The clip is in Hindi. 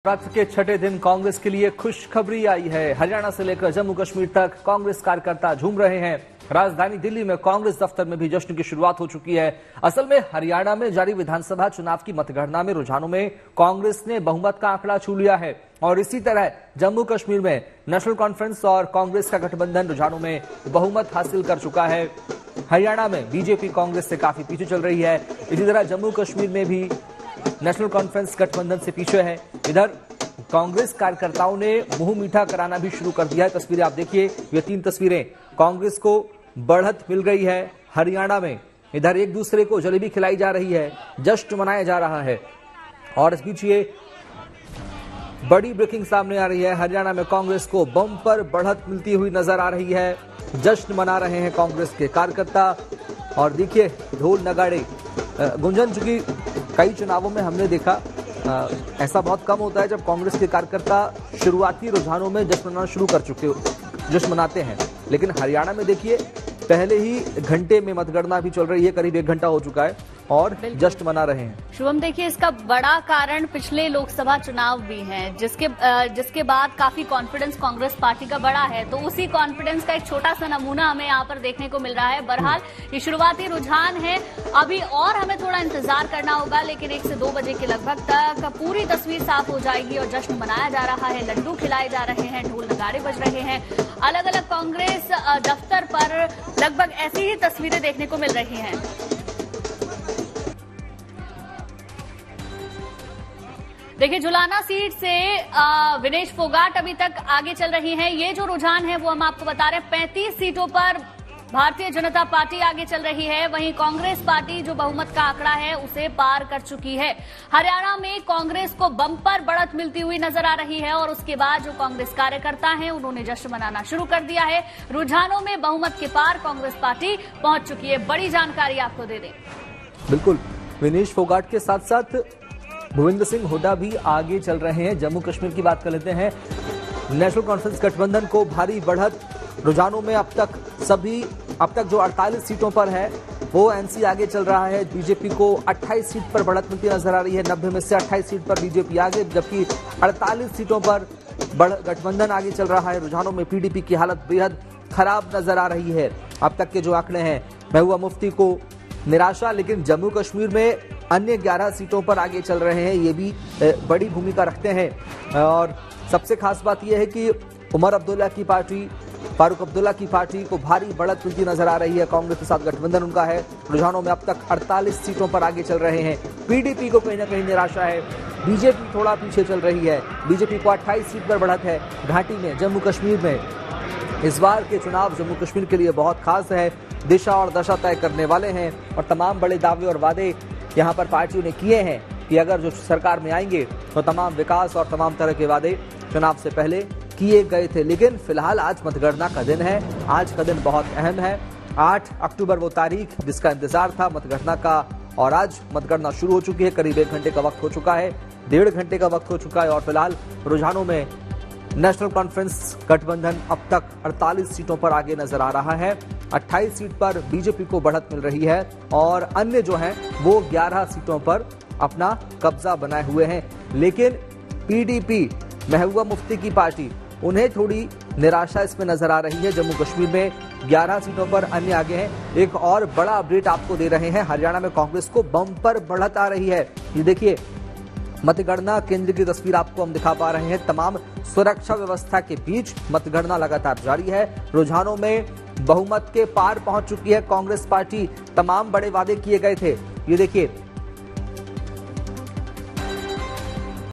नवरात्र के छठे दिन कांग्रेस के लिए खुशखबरी आई है। हरियाणा से लेकर जम्मू कश्मीर तक कांग्रेस कार्यकर्ता झूम रहे हैं। राजधानी दिल्ली में कांग्रेस दफ्तर में भी जश्न की शुरुआत हो चुकी है। असल में हरियाणा में जारी विधानसभा चुनाव की मतगणना में रुझानों में कांग्रेस ने बहुमत का आंकड़ा छू लिया है और इसी तरह जम्मू कश्मीर में नेशनल कॉन्फ्रेंस और कांग्रेस का गठबंधन रुझानों में बहुमत हासिल कर चुका है। हरियाणा में बीजेपी कांग्रेस से काफी पीछे चल रही है। इसी तरह जम्मू कश्मीर में भी नेशनल कॉन्फ्रेंस गठबंधन से पीछे है। इधर कांग्रेस कार्यकर्ताओं ने मुंह मीठा कराना भी शुरू कर दिया है। तस्वीरें आप देखिए, ये 3 तस्वीरें, कांग्रेस को बढ़त मिल गई है हरियाणा में। इधर एक दूसरे को जलेबी खिलाई जा रही है, जश्न मनाया जा रहा है और इस बीच ये बड़ी ब्रेकिंग सामने आ रही है। हरियाणा में कांग्रेस को बम्पर बढ़त मिलती हुई नजर आ रही है। जश्न मना रहे हैं कांग्रेस के कार्यकर्ता और देखिए ढोल नगाड़े गुंजन। चुकी कई चुनावों में हमने देखा ऐसा बहुत कम होता है जब कांग्रेस के कार्यकर्ता शुरुआती रुझानों में जश्न मनाना शुरू कर चुके जश्न मनाते हैं, लेकिन हरियाणा में देखिए पहले ही घंटे में मतगणना भी चल रही है। करीब 1 घंटा हो चुका है और जश्न मना रहे हैं। शुभम, देखिए इसका बड़ा कारण पिछले लोकसभा चुनाव भी हैं, जिसके बाद काफी कॉन्फिडेंस कांग्रेस पार्टी का बढ़ा है। तो उसी कॉन्फिडेंस का एक छोटा सा नमूना हमें यहाँ पर देखने को मिल रहा है। बहरहाल ये शुरुआती रुझान है, अभी और हमें थोड़ा इंतजार करना होगा, लेकिन 1 से 2 बजे के लगभग तक पूरी तस्वीर साफ हो जाएगी और जश्न मनाया जा रहा है। लड्डू खिलाए जा रहे हैं, ढोल नगाड़े बज रहे हैं। अलग अलग कांग्रेस दफ्तर पर लगभग ऐसी ही तस्वीरें देखने को मिल रही हैं। देखिए जुलाना सीट से विनेश फोगाट अभी तक आगे चल रही हैं। ये जो रुझान है वो हम आपको बता रहे हैं। 35 सीटों पर भारतीय जनता पार्टी आगे चल रही है, वहीं कांग्रेस पार्टी जो बहुमत का आंकड़ा है उसे पार कर चुकी है। हरियाणा में कांग्रेस को बम्पर बढ़त मिलती हुई नजर आ रही है और उसके बाद जो कांग्रेस कार्यकर्ता हैं उन्होंने जश्न मनाना शुरू कर दिया है। रुझानों में बहुमत के पार कांग्रेस पार्टी पहुंच चुकी है। बड़ी जानकारी आपको दे दें। बिल्कुल, विनेश फोगाट के साथ साथ भूपेंद्र सिंह हुड्डा भी आगे चल रहे हैं। जम्मू कश्मीर की बात कर लेते हैं। नेशनल कॉन्फ्रेंस गठबंधन को भारी बढ़त रुझानों में अब तक जो 48 सीटों पर है वो एनसी आगे चल रहा है। बीजेपी को 28 सीट पर बढ़त मिलती नजर आ रही है। 90 में से 28 सीट पर बीजेपी आगे, जबकि 48 सीटों पर गठबंधन आगे चल रहा है। रुझानों में पीडीपी की हालत बेहद खराब नजर आ रही है। अब तक के जो आंकड़े हैं, महबूबा मुफ्ती को निराशा, लेकिन जम्मू कश्मीर में अन्य 11 सीटों पर आगे चल रहे हैं, ये भी बड़ी भूमिका रखते हैं। और सबसे खास बात यह है कि उमर अब्दुल्ला की पार्टी, फारूक अब्दुल्ला की पार्टी को भारी बढ़त मिलती नजर आ रही है। कांग्रेस के साथ गठबंधन उनका है। रुझानों में अब तक 48 सीटों पर आगे चल रहे हैं। पीडीपी को कहीं ना कहीं निराशा है। बीजेपी थोड़ा पीछे चल रही है। बीजेपी को 28 सीट पर बढ़त है। घाटी में जम्मू कश्मीर में इस बार के चुनाव जम्मू कश्मीर के लिए बहुत खास है, दिशा और दशा तय करने वाले हैं और तमाम बड़े दावे और वादे यहाँ पर पार्टियों ने किए हैं कि अगर जो सरकार में आएंगे तो तमाम विकास और तमाम तरह के वादे चुनाव से पहले किए गए थे। लेकिन फिलहाल आज मतगणना का दिन है। आज का दिन बहुत अहम है। 8 अक्टूबर वो तारीख जिसका इंतजार था मतगणना का, और आज मतगणना शुरू हो चुकी है। करीब 1 घंटे का वक्त हो चुका है, 1.5 घंटे का वक्त हो चुका है और फिलहाल रुझानों में नेशनल कॉन्फ्रेंस गठबंधन अब तक 48 सीटों पर आगे नजर आ रहा है। 28 सीट पर बीजेपी को बढ़त मिल रही है और अन्य जो हैं वो 11 सीटों पर अपना कब्जा बनाए हुए हैं। लेकिन पीडीपी, महबूबा मुफ्ती की पार्टी, उन्हें थोड़ी निराशा इसमें नजर आ रही है। जम्मू कश्मीर में 11 सीटों पर अन्य आगे हैं। एक और बड़ा अपडेट आपको दे रहे हैं। हरियाणा में कांग्रेस को बम्पर बढ़त आ रही है। ये देखिए मतगणना केंद्र की तस्वीर आपको हम दिखा पा रहे हैं। तमाम सुरक्षा व्यवस्था के बीच मतगणना लगातार जारी है। रुझानों में बहुमत के पार पहुंच चुकी है कांग्रेस पार्टी। तमाम बड़े वादे किए गए थे। ये देखिए